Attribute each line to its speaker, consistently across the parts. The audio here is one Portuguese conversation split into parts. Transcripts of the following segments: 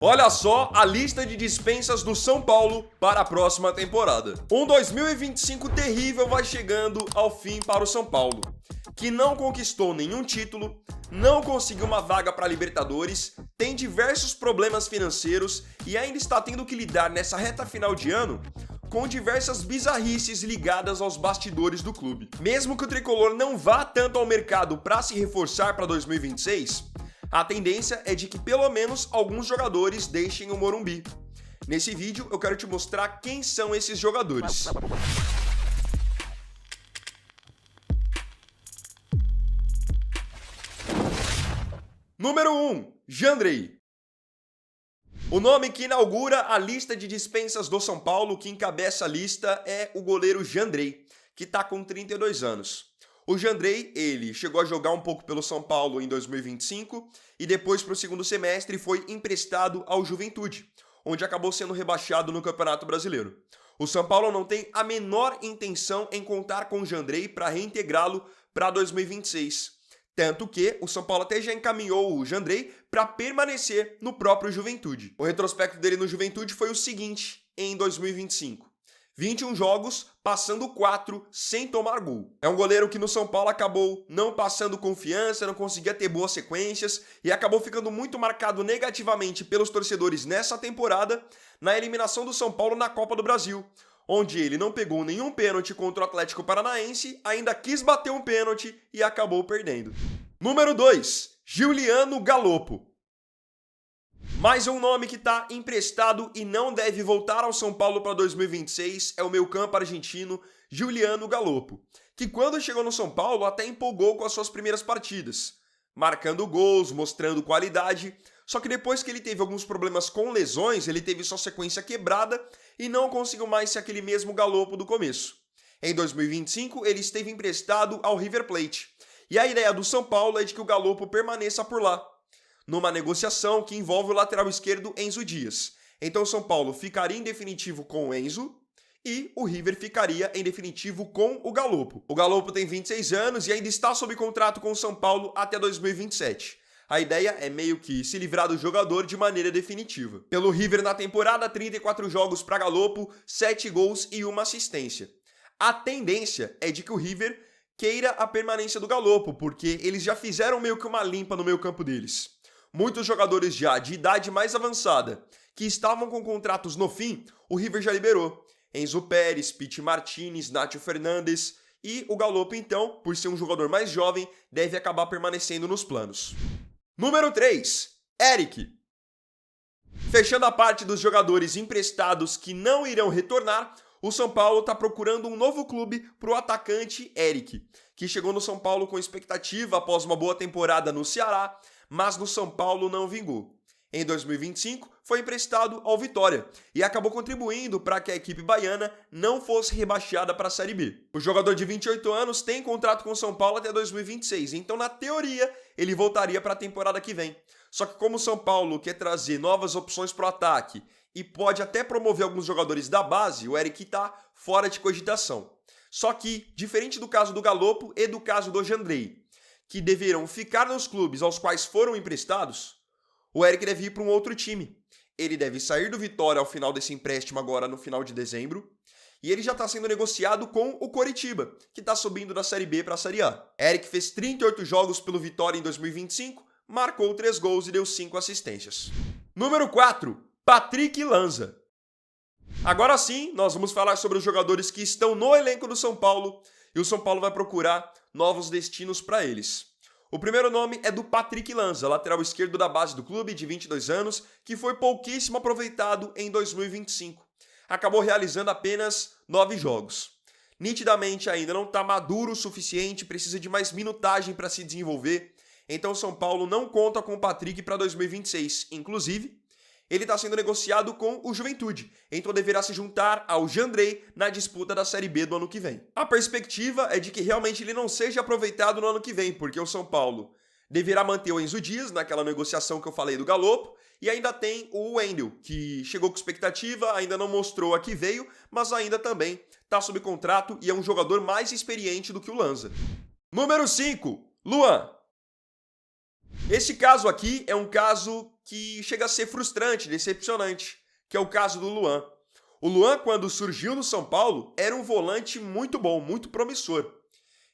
Speaker 1: Olha só a lista de dispensas do São Paulo para a próxima temporada. Um 2025 terrível vai chegando ao fim para o São Paulo, que não conquistou nenhum título, não conseguiu uma vaga para a Libertadores, tem diversos problemas financeiros e ainda está tendo que lidar nessa reta final de ano com diversas bizarrices ligadas aos bastidores do clube. Mesmo que o tricolor não vá tanto ao mercado para se reforçar para 2026, a tendência é de que pelo menos alguns jogadores deixem o Morumbi. Nesse vídeo eu quero te mostrar quem são esses jogadores. Número 1, Jandrei. O nome que inaugura a lista de dispensas do São Paulo, que encabeça a lista, é o goleiro Jandrei, que está com 32 anos. O Jandrei, ele chegou a jogar um pouco pelo São Paulo em 2025 e depois para o segundo semestre foi emprestado ao Juventude, onde acabou sendo rebaixado no Campeonato Brasileiro. O São Paulo não tem a menor intenção em contar com o Jandrei para reintegrá-lo para 2026. Tanto que o São Paulo até já encaminhou o Jandrei para permanecer no próprio Juventude. O retrospecto dele no Juventude foi o seguinte em 2025. 21 jogos, passando 4 sem tomar gol. É um goleiro que no São Paulo acabou não passando confiança, não conseguia ter boas sequências e acabou ficando muito marcado negativamente pelos torcedores nessa temporada na eliminação do São Paulo na Copa do Brasil, onde ele não pegou nenhum pênalti contra o Atlético Paranaense, ainda quis bater um pênalti e acabou perdendo. Número 2, Giuliano Galoppo. Mais um nome que está emprestado e não deve voltar ao São Paulo para 2026 é o meio-campo argentino Giuliano Galoppo, que quando chegou no São Paulo até empolgou com as suas primeiras partidas, marcando gols, mostrando qualidade, só que depois que ele teve alguns problemas com lesões, ele teve sua sequência quebrada e não conseguiu mais ser aquele mesmo Galoppo do começo. Em 2025, ele esteve emprestado ao River Plate, e a ideia do São Paulo é de que o Galoppo permaneça por lá, numa negociação que envolve o lateral esquerdo Enzo Dias. Então o São Paulo ficaria em definitivo com o Enzo e o River ficaria em definitivo com o Galoppo. O Galoppo tem 26 anos e ainda está sob contrato com o São Paulo até 2027. A ideia é meio que se livrar do jogador de maneira definitiva. Pelo River na temporada, 34 jogos para Galoppo, 7 gols e 1 assistência. A tendência é de que o River queira a permanência do Galoppo, porque eles já fizeram meio que uma limpa no meio campo deles. Muitos jogadores já de idade mais avançada, que estavam com contratos no fim, o River já liberou. Enzo Pérez, Pity Martinez, Nátio Fernandes e o Galoppo, então, por ser um jogador mais jovem, deve acabar permanecendo nos planos. Número 3, Eric. Fechando a parte dos jogadores emprestados que não irão retornar, o São Paulo está procurando um novo clube para o atacante Eric, que chegou no São Paulo com expectativa após uma boa temporada no Ceará, mas no São Paulo não vingou. Em 2025, foi emprestado ao Vitória e acabou contribuindo para que a equipe baiana não fosse rebaixada para a Série B. O jogador de 28 anos tem contrato com o São Paulo até 2026, então na teoria ele voltaria para a temporada que vem. Só que como o São Paulo quer trazer novas opções para o ataque e pode até promover alguns jogadores da base, o Eric está fora de cogitação. Só que, diferente do caso do Galoppo e do caso do Jandrei, que deverão ficar nos clubes aos quais foram emprestados, o Eric deve ir para um outro time. Ele deve sair do Vitória ao final desse empréstimo agora no final de dezembro, e ele já está sendo negociado com o Coritiba, que está subindo da Série B para a Série A. Eric fez 38 jogos pelo Vitória em 2025, marcou 3 gols e deu 5 assistências. Número 4, Patrick Lanza. Agora sim, nós vamos falar sobre os jogadores que estão no elenco do São Paulo, e o São Paulo vai procurar novos destinos para eles. O primeiro nome é do Patrick Lanza, lateral esquerdo da base do clube, de 22 anos, que foi pouquíssimo aproveitado em 2025. Acabou realizando apenas 9 jogos. Nitidamente ainda não está maduro o suficiente, precisa de mais minutagem para se desenvolver, então o São Paulo não conta com o Patrick para 2026. Inclusive, ele está sendo negociado com o Juventude, então deverá se juntar ao Jandrei na disputa da Série B do ano que vem. A perspectiva é de que realmente ele não seja aproveitado no ano que vem, porque o São Paulo deverá manter o Enzo Dias naquela negociação que eu falei do Galoppo, e ainda tem o Wendel, que chegou com expectativa, ainda não mostrou a que veio, mas ainda também está sob contrato e é um jogador mais experiente do que o Lanza. Número 5, Luan. Esse caso aqui é um caso que chega a ser frustrante, decepcionante, que é o caso do Luan. O Luan, quando surgiu no São Paulo, era um volante muito bom, muito promissor.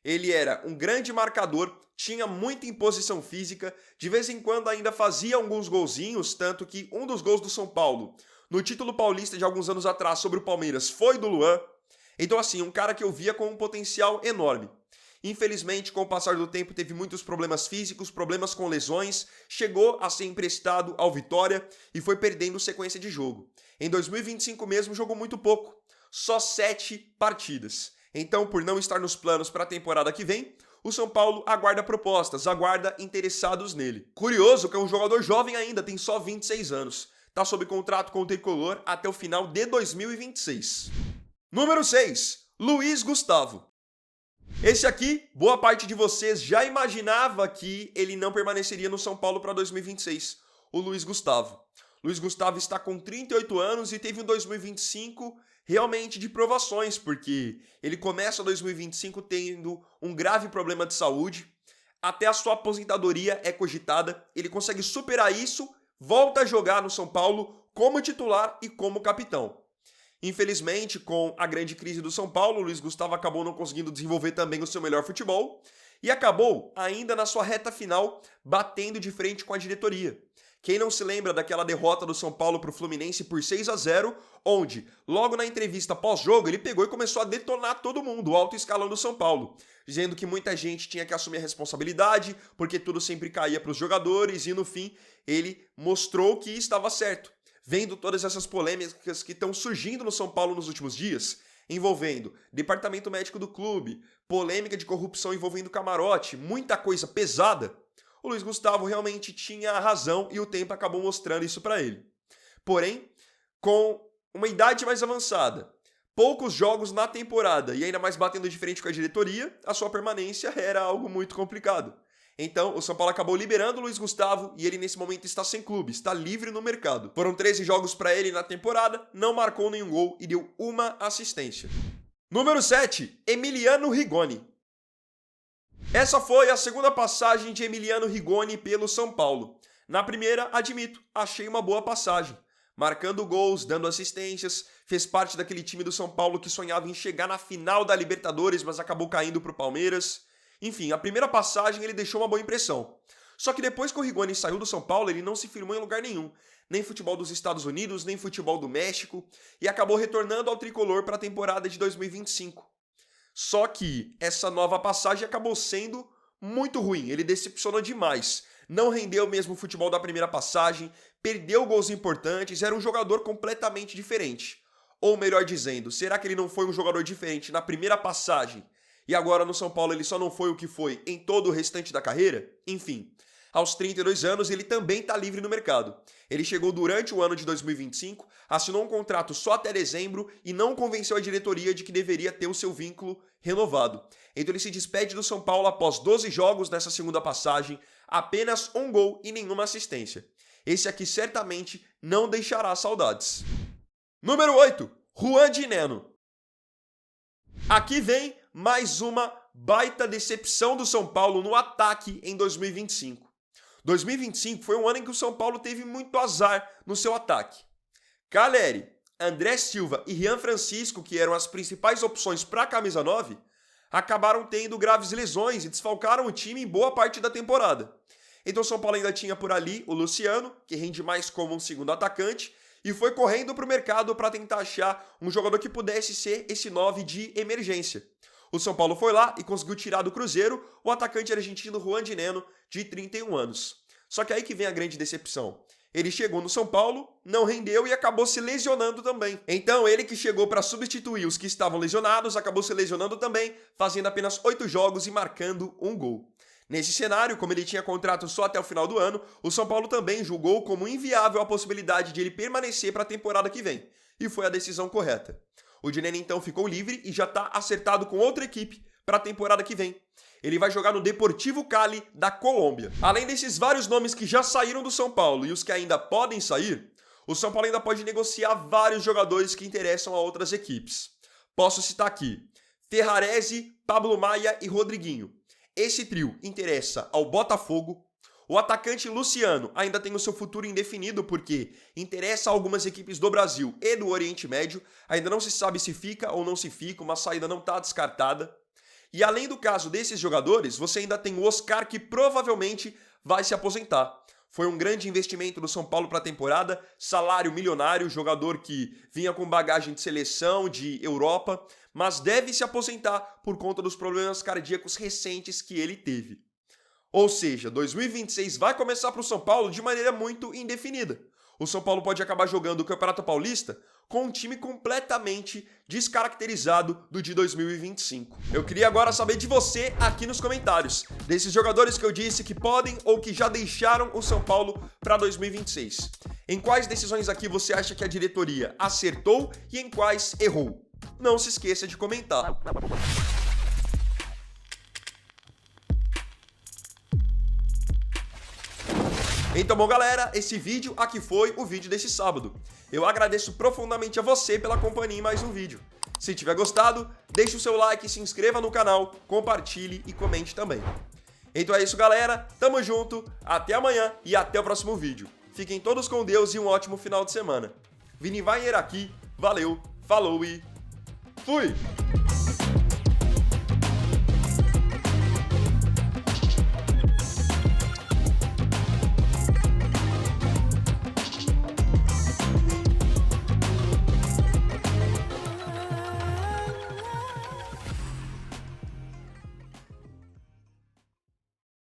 Speaker 1: Ele era um grande marcador, tinha muita imposição física, de vez em quando ainda fazia alguns golzinhos, tanto que um dos gols do São Paulo, no título paulista de alguns anos atrás sobre o Palmeiras, foi do Luan. Então assim, um cara que eu via com um potencial enorme. Infelizmente, com o passar do tempo, teve muitos problemas físicos, problemas com lesões, chegou a ser emprestado ao Vitória e foi perdendo sequência de jogo. Em 2025 mesmo, jogou muito pouco, só 7 partidas. Então, por não estar nos planos para a temporada que vem, o São Paulo aguarda propostas, aguarda interessados nele. Curioso que é um jogador jovem ainda, tem só 26 anos. Está sob contrato com o Tricolor até o final de 2026. Número 6, Luiz Gustavo. Esse aqui, boa parte de vocês já imaginava que ele não permaneceria no São Paulo para 2026, o Luiz Gustavo. Luiz Gustavo está com 38 anos e teve um 2025 realmente de provações, porque ele começa 2025 tendo um grave problema de saúde, até a sua aposentadoria é cogitada, ele consegue superar isso, volta a jogar no São Paulo como titular e como capitão. Infelizmente, com a grande crise do São Paulo, o Luiz Gustavo acabou não conseguindo desenvolver também o seu melhor futebol e acabou, ainda na sua reta final, batendo de frente com a diretoria. Quem não se lembra daquela derrota do São Paulo para o Fluminense por 6-0, onde, logo na entrevista pós-jogo, ele pegou e começou a detonar todo mundo, o alto escalão do São Paulo, dizendo que muita gente tinha que assumir a responsabilidade, porque tudo sempre caía para os jogadores, e no fim, ele mostrou que estava certo. Vendo todas essas polêmicas que estão surgindo no São Paulo nos últimos dias, envolvendo departamento médico do clube, polêmica de corrupção envolvendo camarote, muita coisa pesada, o Luiz Gustavo realmente tinha razão e o tempo acabou mostrando isso para ele. Porém, com uma idade mais avançada, poucos jogos na temporada e ainda mais batendo de frente com a diretoria, a sua permanência era algo muito complicado. Então, o São Paulo acabou liberando o Luiz Gustavo e ele nesse momento está sem clube, está livre no mercado. Foram 13 jogos para ele na temporada, não marcou nenhum gol e deu uma assistência. Número 7, Emiliano Rigoni. Essa foi a segunda passagem de Emiliano Rigoni pelo São Paulo. Na primeira, admito, achei uma boa passagem. Marcando gols, dando assistências, fez parte daquele time do São Paulo que sonhava em chegar na final da Libertadores, mas acabou caindo para o Palmeiras. Enfim, a primeira passagem ele deixou uma boa impressão. Só que depois que o Rigoni saiu do São Paulo, ele não se firmou em lugar nenhum. Nem futebol dos Estados Unidos, nem futebol do México. E acabou retornando ao tricolor para a temporada de 2025. Só que essa nova passagem acabou sendo muito ruim. Ele decepcionou demais. Não rendeu mesmo o futebol da primeira passagem. Perdeu gols importantes. Era um jogador completamente diferente. Ou melhor dizendo, será que ele não foi um jogador diferente na primeira passagem? E agora no São Paulo ele só não foi o que foi em todo o restante da carreira? Enfim, aos 32 anos ele também está livre no mercado. Ele chegou durante o ano de 2025, assinou um contrato só até dezembro e não convenceu a diretoria de que deveria ter o seu vínculo renovado. Então ele se despede do São Paulo após 12 jogos nessa segunda passagem, apenas um gol e nenhuma assistência. Esse aqui certamente não deixará saudades. Número 8, Juan de Neno. Aqui vem mais uma baita decepção do São Paulo no ataque em 2025. 2025 foi um ano em que o São Paulo teve muito azar no seu ataque. Caleri, André Silva e Rian Francisco, que eram as principais opções para a camisa 9, acabaram tendo graves lesões e desfalcaram o time em boa parte da temporada. Então o São Paulo ainda tinha por ali o Luciano, que rende mais como um segundo atacante, e foi correndo para o mercado para tentar achar um jogador que pudesse ser esse 9 de emergência. O São Paulo foi lá e conseguiu tirar do Cruzeiro o atacante argentino Juan de Neno, de 31 anos. Só que aí que vem a grande decepção. Ele chegou no São Paulo, não rendeu e acabou se lesionando também. Então ele que chegou para substituir os que estavam lesionados, acabou se lesionando também, fazendo apenas 8 jogos e marcando um gol. Nesse cenário, como ele tinha contrato só até o final do ano, o São Paulo também julgou como inviável a possibilidade de ele permanecer para a temporada que vem. E foi a decisão correta. O Dineno então ficou livre e já está acertado com outra equipe para a temporada que vem. Ele vai jogar no Deportivo Cali da Colômbia. Além desses vários nomes que já saíram do São Paulo e os que ainda podem sair, o São Paulo ainda pode negociar vários jogadores que interessam a outras equipes. Posso citar aqui Ferrarese, Pablo Maia e Rodriguinho. Esse trio interessa ao Botafogo, O atacante Luciano ainda tem o seu futuro indefinido porque interessa a algumas equipes do Brasil e do Oriente Médio. Ainda não se sabe se fica ou não se fica, uma saída não está descartada. E além do caso desses jogadores, você ainda tem o Oscar, que provavelmente vai se aposentar. Foi um grande investimento do São Paulo para a temporada, salário milionário, jogador que vinha com bagagem de seleção, de Europa, mas deve se aposentar por conta dos problemas cardíacos recentes que ele teve. Ou seja, 2026 vai começar para o São Paulo de maneira muito indefinida. O São Paulo pode acabar jogando o Campeonato Paulista com um time completamente descaracterizado do de 2025. Eu queria agora saber de você aqui nos comentários, desses jogadores que eu disse que podem ou que já deixaram o São Paulo para 2026. Em quais decisões aqui você acha que a diretoria acertou e em quais errou? Não se esqueça de comentar. Então, bom, galera, esse vídeo aqui foi o vídeo desse sábado. Eu agradeço profundamente a você pela companhia em mais um vídeo. Se tiver gostado, deixe o seu like, se inscreva no canal, compartilhe e comente também. Então é isso, galera. Tamo junto, até amanhã e até o próximo vídeo. Fiquem todos com Deus e um ótimo final de semana. Vini Wagner aqui, valeu, falou e fui!